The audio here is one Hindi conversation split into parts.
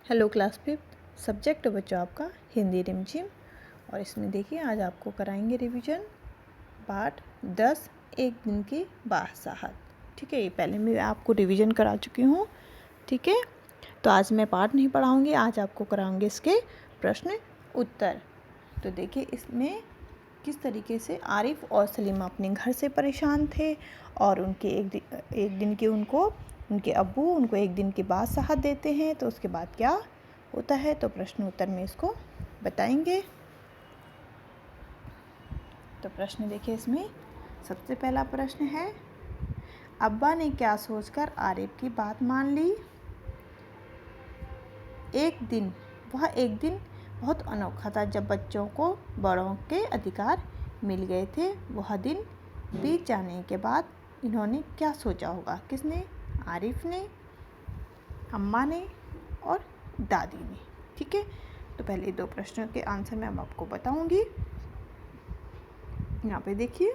हेलो क्लास फिफ्थ सब्जेक्ट बच्चों आपका हिंदी रिमझिम। और इसमें देखिए आज आपको कराएंगे रिवीजन पार्ट 10 एक दिन की बासाहत। ठीक है, ये पहले मैं आपको रिवीजन करा चुकी हूँ। ठीक है, तो आज मैं पार्ट नहीं पढ़ाऊँगी, आज आपको कराऊँगी इसके प्रश्न उत्तर। तो देखिए इसमें किस तरीके से आरिफ और सलीमा अपने घर से परेशान थे और उनके एक दिन की उनके अब्बू उनको एक दिन की बासाहत देते हैं। तो उसके बाद क्या होता है, तो प्रश्न उत्तर में इसको बताएंगे। तो प्रश्न देखिए, इसमें सबसे पहला प्रश्न है, अब्बा ने क्या सोचकर आरिफ की बात मान ली। एक दिन बहुत अनोखा था जब बच्चों को बड़ों के अधिकार मिल गए थे। वह दिन बीत जाने के बाद इन्होंने क्या सोचा होगा। किसने? आरिफ ने, अम्मा ने और दादी ने। ठीक है, तो पहले दो प्रश्नों के आंसर मैं अब आपको बताऊंगी। यहाँ पे देखिए,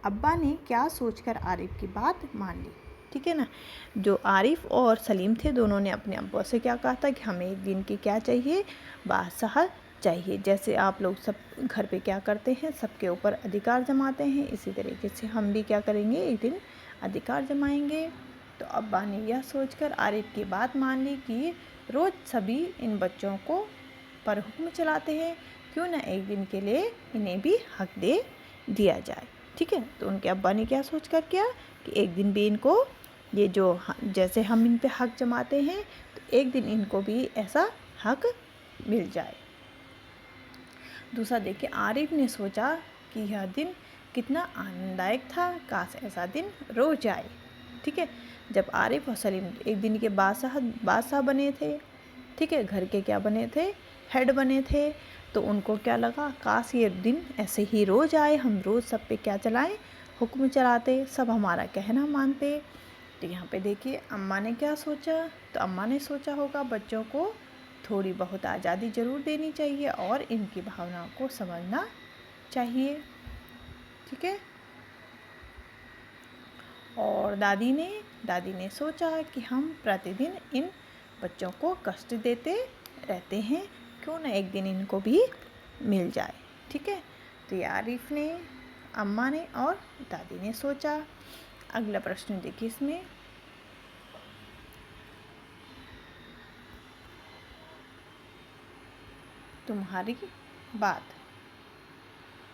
अब्बा ने क्या सोचकर आरिफ की बात मान ली। ठीक है ना, जो आरिफ और सलीम थे दोनों ने अपने अब्बा से क्या कहा था कि हमें एक दिन की क्या चाहिए, बासाहत चाहिए। जैसे आप लोग सब घर पे क्या करते हैं, सबके ऊपर अधिकार जमाते हैं, इसी तरीके से हम भी क्या करेंगे, एक दिन अधिकार जमाएंगे। तो अब्बा ने यह सोचकर आरिफ की बात मान ली कि रोज़ सभी इन बच्चों को पर हुक्म चलाते हैं, क्यों ना एक दिन के लिए इन्हें भी हक दे दिया जाए। ठीक है, तो उनके अब्बा ने क्या सोचकर किया कि एक दिन भी इनको ये जो जैसे हम इन पे हक जमाते हैं, तो एक दिन इनको भी ऐसा हक मिल जाए। दूसरा देखिए, आरिफ ने सोचा कि यह दिन कितना आनंददायक था, काश ऐसा दिन रोज आए। ठीक है, जब आरिफ और सलीम एक दिन के बादशाह बने थे, ठीक है, घर के क्या बने थे, हेड बने थे, तो उनको क्या लगा, काश ये दिन ऐसे ही रोज आए, हम रोज सब पे क्या चलाएं, हुक्म चलाते, सब हमारा कहना मानते। तो यहाँ पे देखिए अम्मा ने क्या सोचा, तो अम्मा ने सोचा होगा बच्चों को थोड़ी बहुत आज़ादी ज़रूर देनी चाहिए और इनकी भावनाओं को समझना चाहिए। ठीक है, और दादी ने सोचा कि हम प्रतिदिन इन बच्चों को कष्ट देते रहते हैं, क्यों ना एक दिन इनको भी मिल जाए। ठीक है, तो ये आरिफ ने, अम्मा ने और दादी ने सोचा। अगला प्रश्न देखिए, इसमें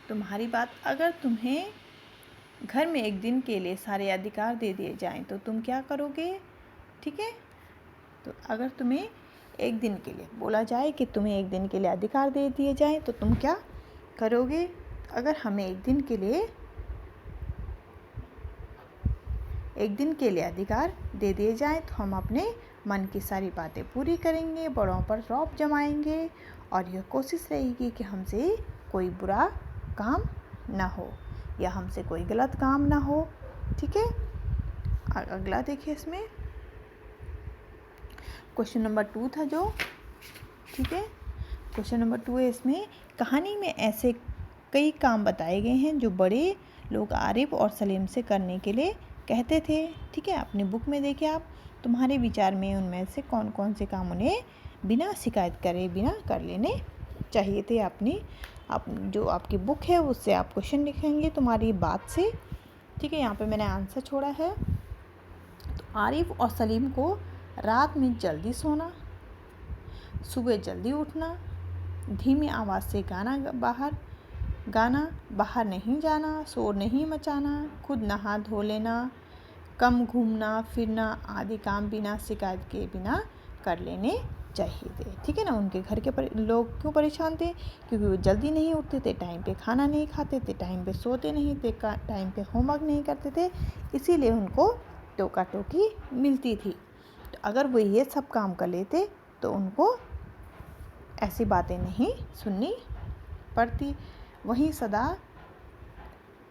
तुम्हारी बात अगर तुम्हें घर में एक दिन के लिए सारे अधिकार दे दिए जाएं तो तुम क्या करोगे। ठीक है, तो अगर तुम्हें एक दिन के लिए बोला जाए कि तुम्हें एक दिन के लिए अधिकार दे दिए जाएं तो तुम क्या करोगे। अगर हमें एक दिन के लिए अधिकार दे दिए जाएं तो हम अपने मन की सारी बातें पूरी करेंगे, बड़ों पर रौब जमाएंगे और यह कोशिश रहेगी कि हमसे कोई बुरा काम ना हो या हमसे कोई गलत काम ना हो। ठीक है, अगला देखिए, इसमें क्वेश्चन नंबर 2 था जो, ठीक है, क्वेश्चन नंबर 2 है। इसमें कहानी में ऐसे कई काम बताए गए हैं जो बड़े लोग आरिफ और सलीम से करने के लिए कहते थे। ठीक है, अपनी बुक में देखिए आप, तुम्हारे विचार में उनमें से कौन कौन से काम उन्हें बिना शिकायत करे बिना कर लेने चाहिए थे। जो आपकी बुक है उससे आप क्वेश्चन लिखेंगे तुम्हारी बात से। ठीक है, यहाँ पे मैंने आंसर छोड़ा है। तो आरिफ और सलीम को रात में जल्दी सोना, सुबह जल्दी उठना, धीमी आवाज़ से गाना बाहर नहीं जाना, शोर नहीं मचाना, खुद नहा धो लेना, कम घूमना फिरना आदि काम बिना शिकायत के बिना कर लेने चाहिए थे। ठीक है ना, उनके घर के लोग क्यों परेशान थे, क्योंकि वो जल्दी नहीं उठते थे, टाइम पे खाना नहीं खाते थे, टाइम पे सोते नहीं थे, टाइम पे होमवर्क नहीं करते थे, इसीलिए उनको टोका टोकी मिलती थी। तो अगर वो ये सब काम कर लेते तो उनको ऐसी बातें नहीं सुननी पड़ती। वहीं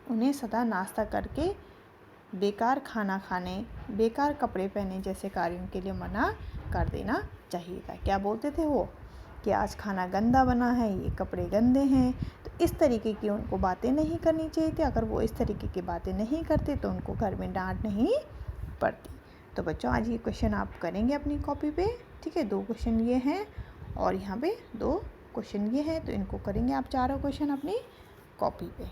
उन्हें सदा नाश्ता करके बेकार खाना खाने, बेकार कपड़े पहने जैसे कार्यों के लिए मना कर देना चाहिए था। क्या बोलते थे वो कि आज खाना गंदा बना है, ये कपड़े गंदे हैं, तो इस तरीके की उनको बातें नहीं करनी चाहिए थी। अगर वो इस तरीके की बातें नहीं करते तो उनको घर में डांट नहीं पड़ती। तो बच्चों आज ये क्वेश्चन आप करेंगे अपनी कॉपी पे, ठीक है। 2 क्वेश्चन ये हैं और यहाँ पे 2 क्वेश्चन ये हैं, तो इनको करेंगे आप चारों क्वेश्चन अपनी कॉपी पे।